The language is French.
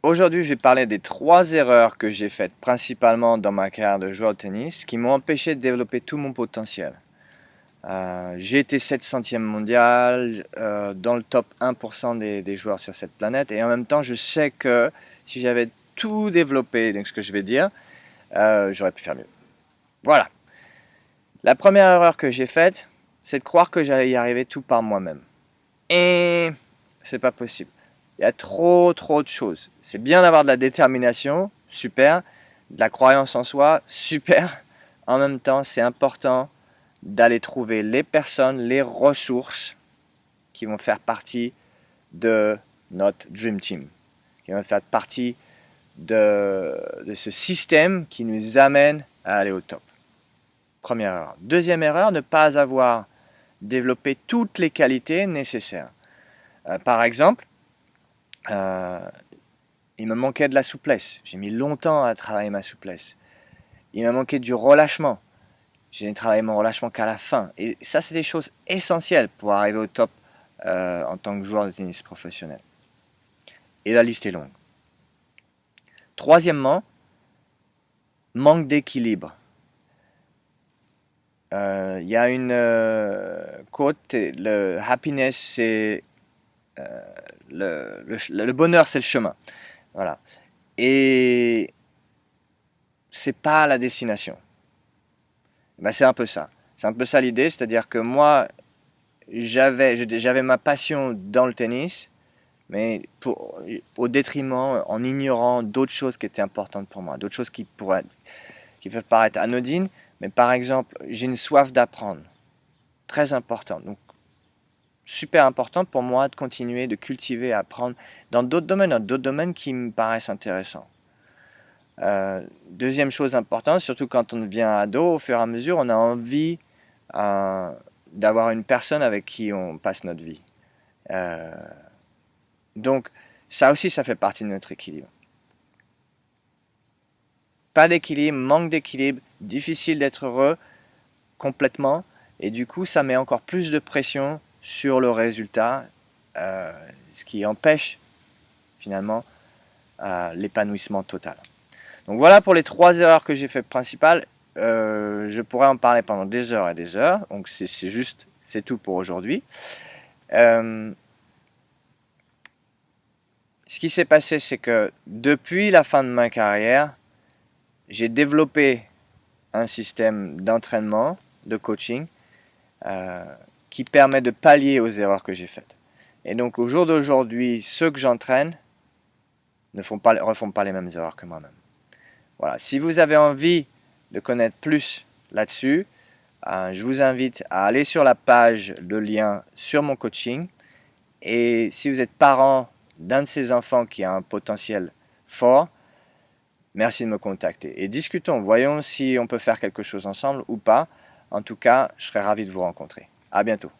Aujourd'hui, je vais parler des 3 erreurs que j'ai faites principalement dans ma carrière de joueur de tennis qui m'ont empêché de développer tout mon potentiel. J'ai été 700e mondial, dans le top 1% des joueurs sur cette planète, et en même temps, je sais que si j'avais tout développé, donc ce que je vais dire, j'aurais pu faire mieux. Voilà. La première erreur que j'ai faite, c'est de croire que j'allais y arriver tout par moi-même. Et c'est pas possible. Il y a trop de choses. C'est bien d'avoir de la détermination, super. De la croyance en soi, super. En même temps, c'est important d'aller trouver les personnes, les ressources qui vont faire partie de notre Dream Team, qui vont faire partie de ce système qui nous amène à aller au top. Première erreur. Deuxième erreur, ne pas avoir développé toutes les qualités nécessaires. Par exemple, il me manquait de la souplesse. J'ai mis longtemps à travailler ma souplesse. Il m'a manqué du relâchement. J'ai travaillé mon relâchement qu'à la fin. Et ça, c'est des choses essentielles pour arriver au top en tant que joueur de tennis professionnel. Et la liste est longue. Troisièmement, manque d'équilibre. Il y a une quote, le happiness, c'est le bonheur, c'est le chemin. Voilà. Et c'est pas la destination. Ben, c'est un peu ça. C'est un peu ça l'idée, c'est-à-dire que moi, j'avais ma passion dans le tennis, mais au détriment, en ignorant d'autres choses qui étaient importantes pour moi, d'autres choses qui peuvent paraître anodines, mais par exemple, j'ai une soif d'apprendre, très importante. Donc, super important pour moi de continuer de cultiver, apprendre dans d'autres domaines qui me paraissent intéressants. Deuxième chose importante, surtout quand on devient ado, au fur et à mesure, on a envie d'avoir une personne avec qui on passe notre vie. Donc ça aussi, ça fait partie de notre équilibre. Pas d'équilibre, manque d'équilibre, difficile d'être heureux complètement, et du coup ça met encore plus de pression sur le résultat, ce qui empêche finalement l'épanouissement total. Donc voilà pour les 3 erreurs que j'ai faites principales. Je pourrais en parler pendant des heures et des heures, donc c'est tout pour aujourd'hui. Ce qui s'est passé, c'est que depuis la fin de ma carrière, j'ai développé un système d'entraînement, de coaching, qui permet de pallier aux erreurs que j'ai faites. Et donc au jour d'aujourd'hui, ceux que j'entraîne ne refont pas les mêmes erreurs que moi-même. Voilà. Si vous avez envie de connaître plus là-dessus, je vous invite à aller sur la page, le lien sur mon coaching. Et si vous êtes parent d'un de ces enfants qui a un potentiel fort, merci de me contacter. Et discutons, voyons si on peut faire quelque chose ensemble ou pas. En tout cas, je serais ravi de vous rencontrer. À bientôt.